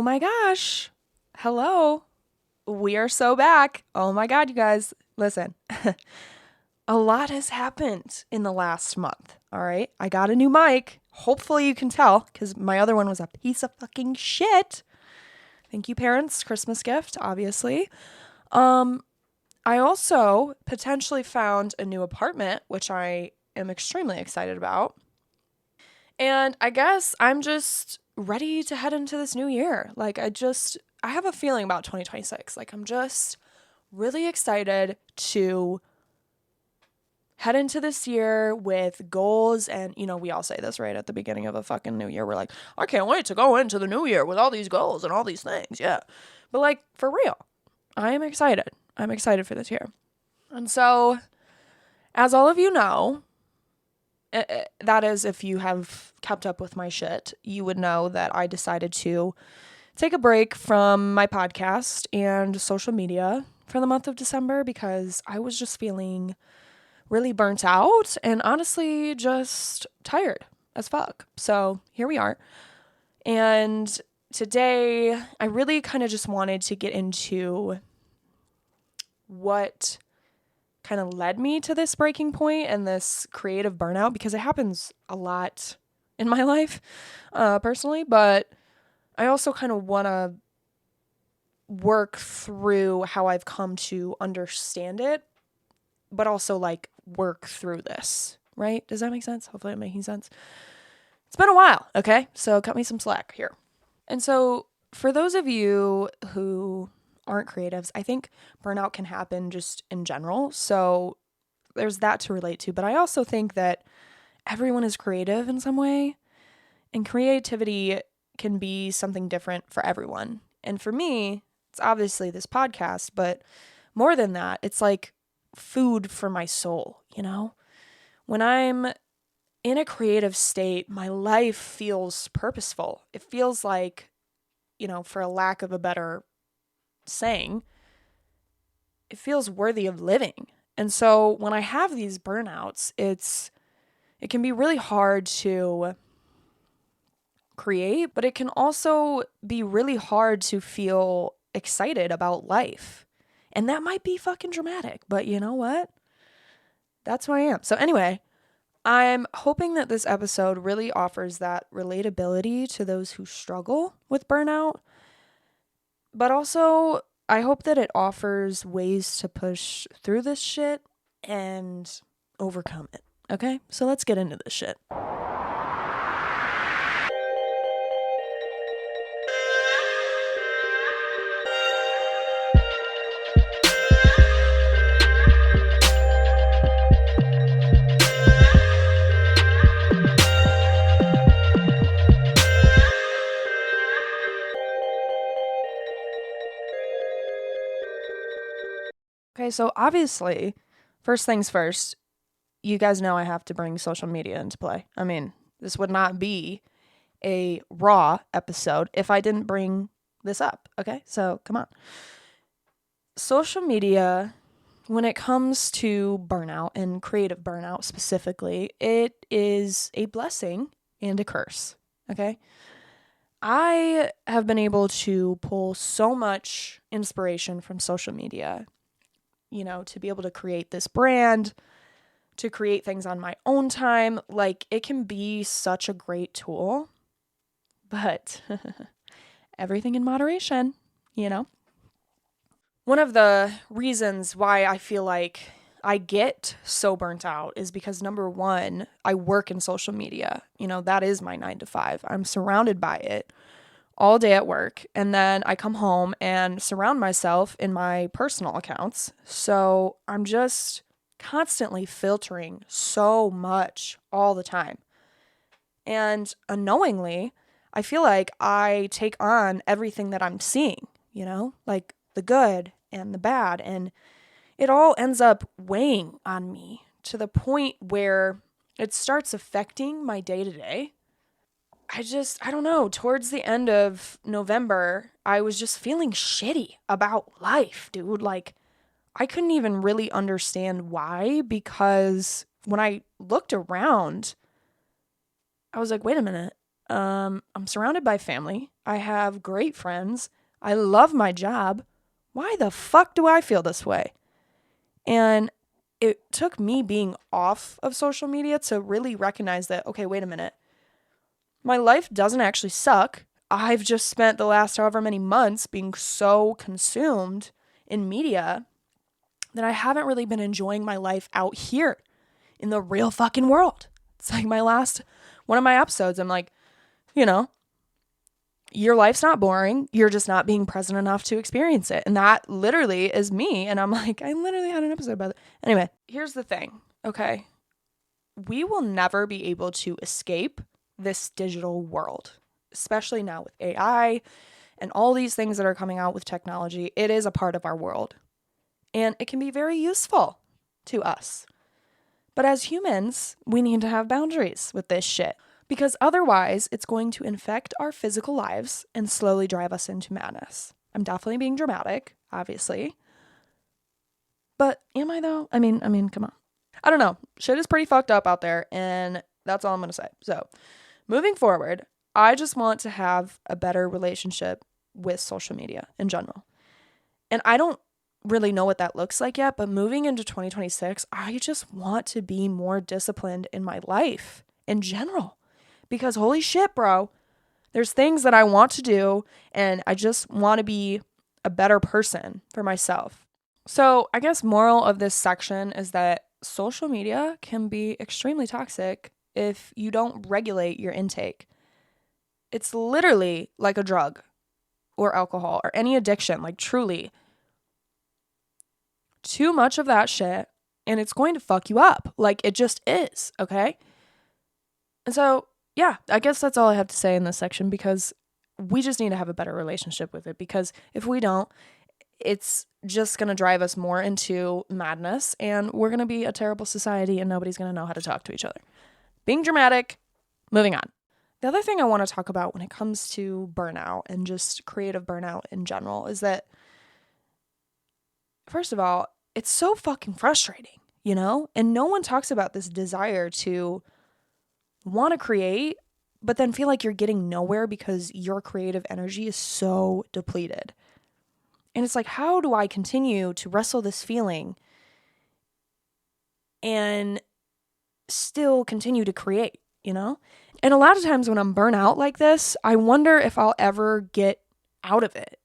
Oh my gosh. Hello. We are so back. Oh my God, you guys. Listen, a lot has happened in the last month. All right. I got a new mic. Hopefully you can tell because my other one was a piece of fucking shit. Thank you, parents. Christmas gift, obviously. I also potentially found a new apartment, which I am extremely excited about. And I guess I'm just ready to head into this new year. I have a feeling about 2026. I'm just really excited to head into this year with goals. And, we all say this right at the beginning of a fucking new year. We're like, I can't wait to go into the new year with all these goals and all these things. Yeah. But for real, I am excited. I'm excited for this year. And so, as all of you know, that is, if you have kept up with my shit, you would know that I decided to take a break from my podcast and social media for the month of December because I was just feeling really burnt out and honestly just tired as fuck. So here we are. And today I really kind of just wanted to get into what kind of led me to this breaking point and this creative burnout because it happens a lot in my life personally, but I also kind of want to work through how I've come to understand it, but also work through this, right? Does that make sense? Hopefully I'm making sense. It's been a while, okay? So cut me some slack here. And so for those of you who aren't creatives, I think burnout can happen just in general. So there's that to relate to. But I also think that everyone is creative in some way, and creativity can be something different for everyone. And for me, it's obviously this podcast, but more than that, it's like food for my soul, When I'm in a creative state, my life feels purposeful. It feels like, for a lack of a better saying, it feels worthy of living. And so when I have these burnouts, it can be really hard to create, but it can also be really hard to feel excited about life. And that might be fucking dramatic, but you know what? That's who I am. So anyway, I'm hoping that this episode really offers that relatability to those who struggle with burnout, but also I hope that it offers ways to push through this shit and overcome it. Okay? So let's get into this shit. Okay, so obviously, first things first, you guys know I have to bring social media into play. I mean, this would not be a raw episode if I didn't bring this up, okay? So come on. Social media, when it comes to burnout and creative burnout specifically, it is a blessing and a curse, okay? I have been able to pull so much inspiration from social media, to be able to create this brand, to create things on my own time. It can be such a great tool, but everything in moderation, One of the reasons why I feel like I get so burnt out is because number one, I work in social media. That is my 9 to 5. I'm surrounded by it all day at work. And then I come home and surround myself in my personal accounts. So I'm just constantly filtering so much all the time. And unknowingly, I feel like I take on everything that I'm seeing, the good and the bad. And it all ends up weighing on me to the point where it starts affecting my day to day. I don't know, towards the end of November, I was just feeling shitty about life, dude. I couldn't even really understand why, because when I looked around, I was like, wait a minute, I'm surrounded by family. I have great friends. I love my job. Why the fuck do I feel this way? And it took me being off of social media to really recognize that, okay, wait a minute. My life doesn't actually suck. I've just spent the last however many months being so consumed in media that I haven't really been enjoying my life out here in the real fucking world. It's like one of my episodes, I'm like, your life's not boring. You're just not being present enough to experience it. And that literally is me. And I'm like, I literally had an episode about it. Anyway, here's the thing, okay? We will never be able to escape this digital world, especially now with AI and all these things that are coming out with technology. It is a part of our world. And it can be very useful to us. But as humans, we need to have boundaries with this shit. Because otherwise, it's going to infect our physical lives and slowly drive us into madness. I'm definitely being dramatic, obviously. But am I though? I mean, come on. I don't know. Shit is pretty fucked up out there, and that's all I'm going to say. So, moving forward, I just want to have a better relationship with social media in general. And I don't really know what that looks like yet, but moving into 2026, I just want to be more disciplined in my life in general. Because holy shit, bro, there's things that I want to do, and I just want to be a better person for myself. So I guess moral of this section is that social media can be extremely toxic if you don't regulate your intake. It's literally like a drug or alcohol or any addiction, like truly. Too much of that shit, and it's going to fuck you up. Like it just is, okay? And so yeah, I guess that's all I have to say in this section, because we just need to have a better relationship with it, because if we don't, it's just going to drive us more into madness, and we're going to be a terrible society, and nobody's going to know how to talk to each other. Being dramatic, moving on. The other thing I want to talk about when it comes to burnout and just creative burnout in general is that, first of all, it's so fucking frustrating, and no one talks about this desire to want to create, but then feel like you're getting nowhere because your creative energy is so depleted. And it's like, how do I continue to wrestle this feeling and still continue to create, And a lot of times when I'm burnt out like this, I wonder if I'll ever get out of it,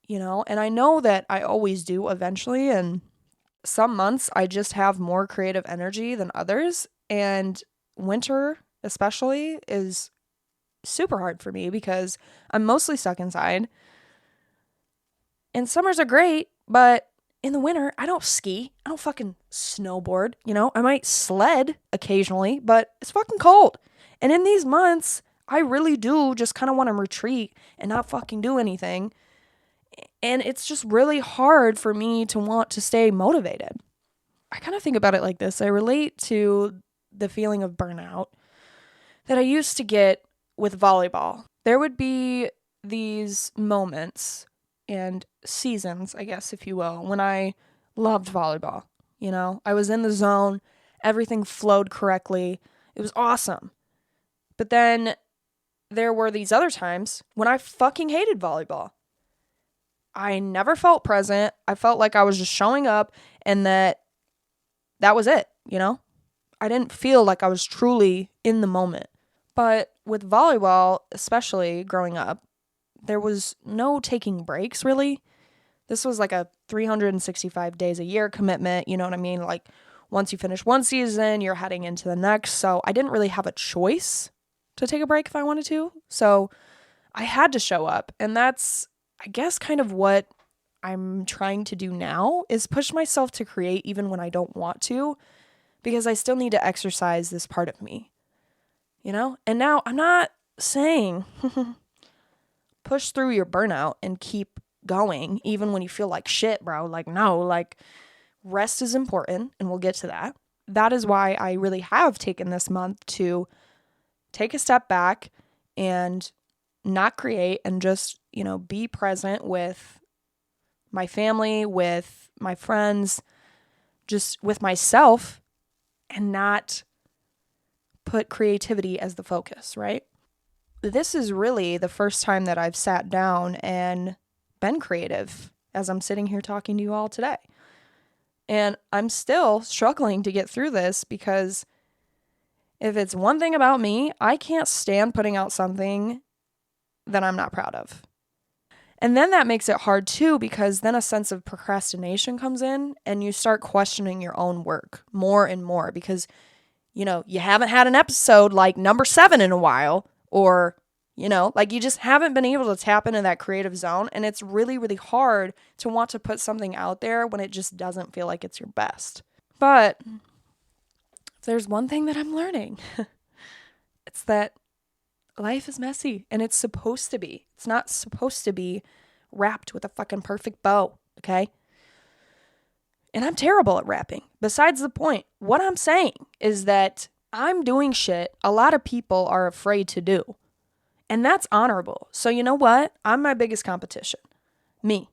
And I know that I always do eventually, and some months I just have more creative energy than others, and winter especially is super hard for me because I'm mostly stuck inside. And summers are great, but in the winter, I don't ski. I don't fucking snowboard, I might sled occasionally, but it's fucking cold. And in these months, I really do just kind of want to retreat and not fucking do anything. And it's just really hard for me to want to stay motivated. I kind of think about it like this. I relate to the feeling of burnout that I used to get with volleyball. There would be these moments and seasons, I guess, if you will, when I loved volleyball. I was in the zone, everything flowed correctly. It was awesome. But then there were these other times when I fucking hated volleyball. I never felt present. I felt like I was just showing up and that was it, I didn't feel like I was truly in the moment. But with volleyball, especially growing up, there was no taking breaks, really. This was like a 365 days a year commitment, you know what I mean? Like, once you finish one season, you're heading into the next. So I didn't really have a choice to take a break if I wanted to. So I had to show up. And that's, I guess, kind of what I'm trying to do now, is push myself to create even when I don't want to, because I still need to exercise this part of me. And now I'm not saying push through your burnout and keep going even when you feel like shit, bro. Like, no, like rest is important, and we'll get to that. That is why I really have taken this month to take a step back and not create and just, be present with my family, with my friends, just with myself, and not put creativity as the focus, right? this is really the first time that I've sat down and been creative as I'm sitting here talking to you all today. And I'm still struggling to get through this because if it's one thing about me, I can't stand putting out something that I'm not proud of. And then that makes it hard too, because then a sense of procrastination comes in and you start questioning your own work more and more because, you haven't had an episode like number 7 in a while, or, like you just haven't been able to tap into that creative zone. And it's really, really hard to want to put something out there when it just doesn't feel like it's your best. But if there's one thing that I'm learning, it's that life is messy and it's supposed to be. It's not supposed to be wrapped with a fucking perfect bow, okay? And I'm terrible at rapping. Besides the point, what I'm saying is that I'm doing shit a lot of people are afraid to do. And that's honorable. So you know what? I'm my biggest competition. Me.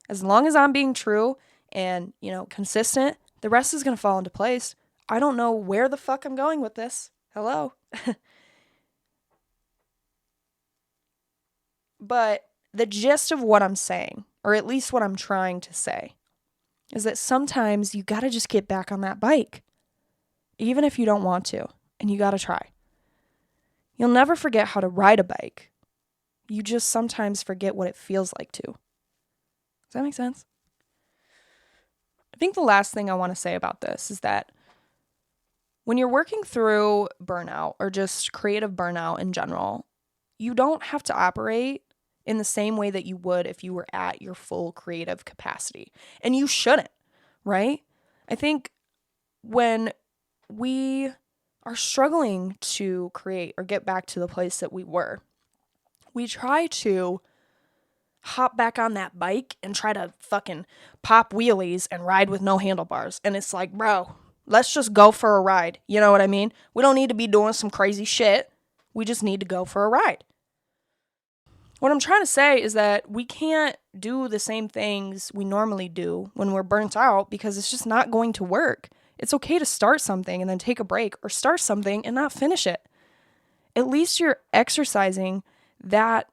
As long as I'm being true and, consistent, the rest is going to fall into place. I don't know where the fuck I'm going with this. Hello? But the gist of what I'm saying, or at least what I'm trying to say, is that sometimes you gotta just get back on that bike, even if you don't want to, and you gotta try. You'll never forget how to ride a bike. You just sometimes forget what it feels like to. Does that make sense? I think the last thing I want to say about this is that when you're working through burnout or just creative burnout in general, you don't have to operate in the same way that you would if you were at your full creative capacity. And you shouldn't, right? I think when we are struggling to create or get back to the place that we were, we try to hop back on that bike and try to fucking pop wheelies and ride with no handlebars. And it's like, bro, let's just go for a ride. You know what I mean? We don't need to be doing some crazy shit. We just need to go for a ride. What I'm trying to say is that we can't do the same things we normally do when we're burnt out because it's just not going to work. It's okay to start something and then take a break, or start something and not finish it. At least you're exercising that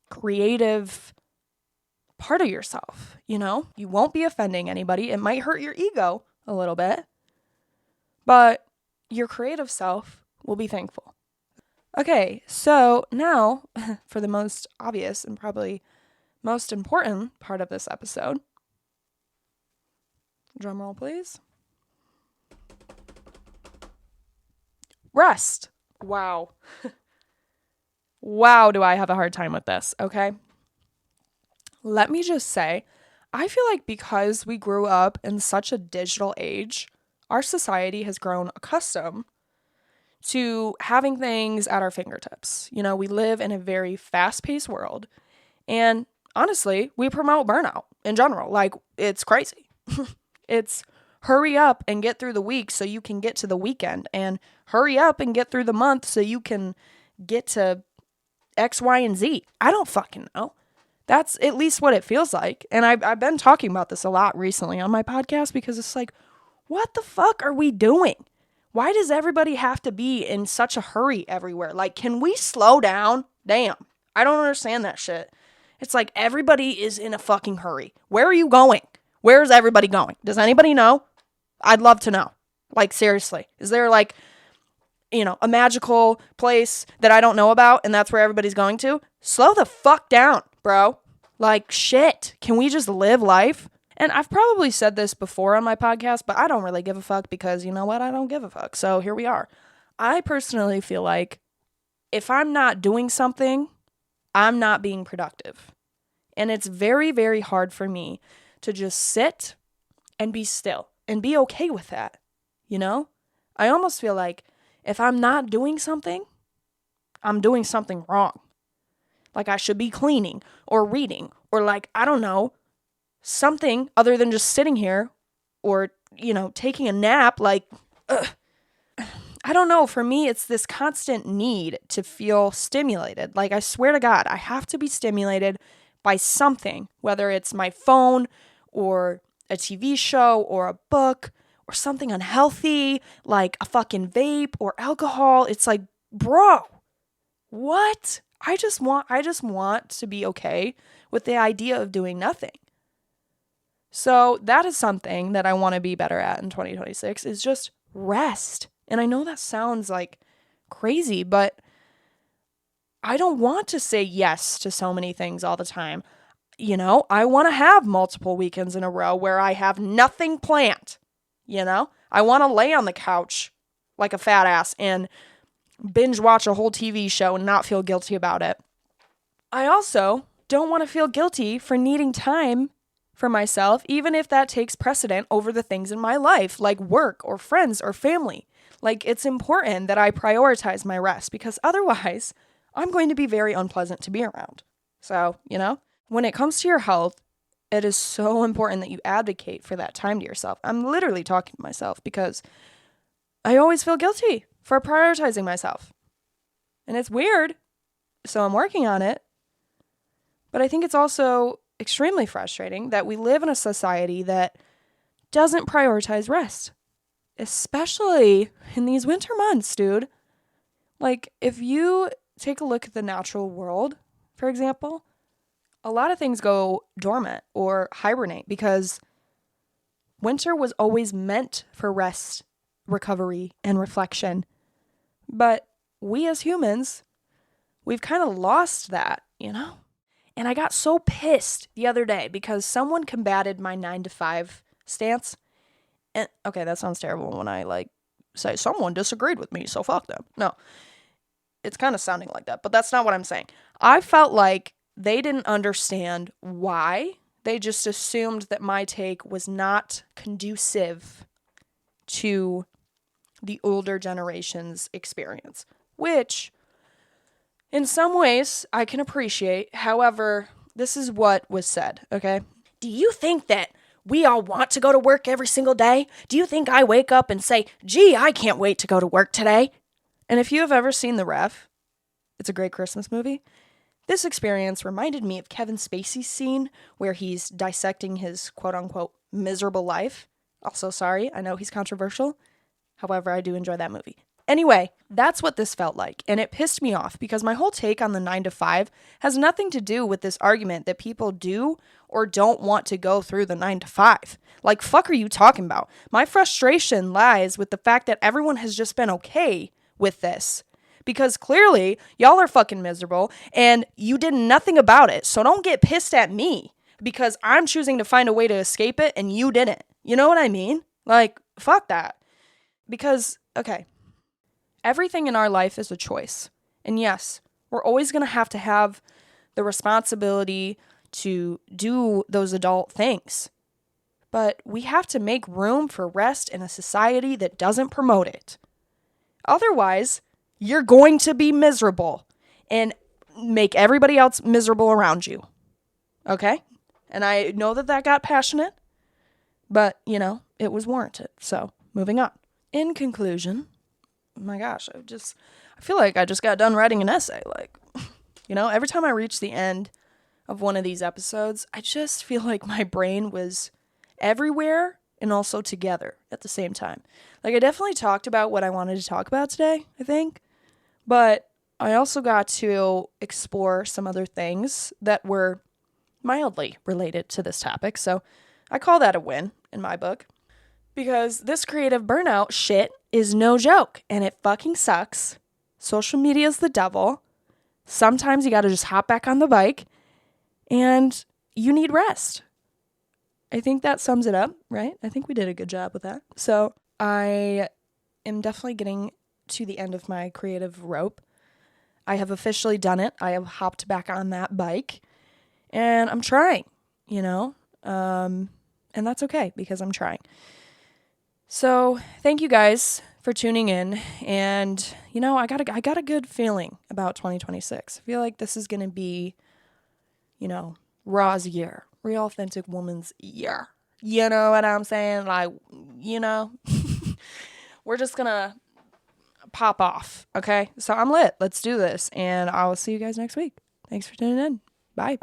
creative part of yourself, You won't be offending anybody. It might hurt your ego a little bit, but your creative self will be thankful. Okay, so now for the most obvious and probably most important part of this episode. Drum roll, please. Rest. Wow. Wow, do I have a hard time with this, okay? Let me just say, I feel like because we grew up in such a digital age, our society has grown accustomed to having things at our fingertips. We live in a very fast-paced world. And honestly, we promote burnout in general. Like, it's crazy. It's hurry up and get through the week so you can get to the weekend. And hurry up and get through the month so you can get to X, Y, and Z. I don't fucking know. That's at least what it feels like. And I've been talking about this a lot recently on my podcast because it's like, what the fuck are we doing? Why does everybody have to be in such a hurry everywhere? Like, can we slow down? Damn. I don't understand that shit. It's like everybody is in a fucking hurry. Where are you going? Where is everybody going? Does anybody know? I'd love to know. Like, seriously. Is there like, a magical place that I don't know about and that's where everybody's going to? Slow the fuck down, bro. Like, shit. Can we just live life? And I've probably said this before on my podcast, but I don't really give a fuck because you know what? I don't give a fuck. So here we are. I personally feel like if I'm not doing something, I'm not being productive. And it's very, very hard for me to just sit and be still and be okay with that. I almost feel like if I'm not doing something, I'm doing something wrong. Like I should be cleaning or reading or like, I don't know, something other than just sitting here or, taking a nap. Like, I don't know. For me, it's this constant need to feel stimulated. Like, I swear to God, I have to be stimulated by something, whether it's my phone or a TV show or a book or something unhealthy, like a fucking vape or alcohol. It's like, bro, What? I just want to be okay with the idea of doing nothing. So that is something that I want to be better at in 2026 is just rest. And I know that sounds like crazy, but I don't want to say yes to so many things all the time. I want to have multiple weekends in a row where I have nothing planned. I want to lay on the couch like a fat ass and binge watch a whole TV show and not feel guilty about it. I also don't want to feel guilty for needing time for myself, even if that takes precedent over the things in my life, like work or friends or family. Like, it's important that I prioritize my rest because otherwise I'm going to be very unpleasant to be around. So, when it comes to your health, it is so important that you advocate for that time to yourself. I'm literally talking to myself because I always feel guilty for prioritizing myself. And it's weird, so I'm working on it. But I think it's also extremely frustrating that we live in a society that doesn't prioritize rest, especially in these winter months, dude. Like, if you take a look at the natural world, for example, a lot of things go dormant or hibernate because winter was always meant for rest, recovery, and reflection. But we as humans, we've kind of lost that, And I got so pissed the other day because someone combated my 9 to 5 stance. And okay, that sounds terrible when I say someone disagreed with me, so fuck them. No, it's kind of sounding like that, but that's not what I'm saying. I felt like they didn't understand why. They just assumed that my take was not conducive to the older generation's experience, which in some ways I can appreciate. However, this is what was said, okay? Do you think that we all want to go to work every single day? Do you think I wake up and say, gee, I can't wait to go to work today? And if you have ever seen The Ref, it's a great Christmas movie. This experience reminded me of Kevin Spacey's scene where he's dissecting his quote-unquote miserable life. Also, sorry, I know he's controversial. However, I do enjoy that movie. Anyway, that's what this felt like, and it pissed me off because my whole take on the 9 to 5 has nothing to do with this argument that people do or don't want to go through the 9 to 5. Like, fuck are you talking about? My frustration lies with the fact that everyone has just been okay with this. Because clearly, y'all are fucking miserable, and you did nothing about it, so don't get pissed at me because I'm choosing to find a way to escape it, and you didn't. You know what I mean? Like, fuck that. Because, okay, everything in our life is a choice. And yes, we're always going to have the responsibility to do those adult things. But we have to make room for rest in a society that doesn't promote it. Otherwise, you're going to be miserable and make everybody else miserable around you. Okay? And I know that got passionate, but, it was warranted. So, moving on. In conclusion, my gosh, I feel like I just got done writing an essay. Every time I reach the end of one of these episodes, I just feel like my brain was everywhere and also together at the same time. I definitely talked about what I wanted to talk about today, I think. But I also got to explore some other things that were mildly related to this topic. So I call that a win in my book. Because this creative burnout shit is no joke. And it fucking sucks. Social media is the devil. Sometimes you got to just hop back on the bike. And you need rest. I think that sums it up, right? I think we did a good job with that. So I am definitely getting to the end of my creative rope. I have officially done it. I have hopped back on that bike and I'm trying, and that's okay because I'm trying. So thank you guys for tuning in. And, I got a good feeling about 2026. I feel like this is going to be, Raw's year, real authentic woman's year. You know what I'm saying? We're just going to pop off. Okay. So I'm lit. Let's do this. And I will see you guys next week. Thanks for tuning in. Bye.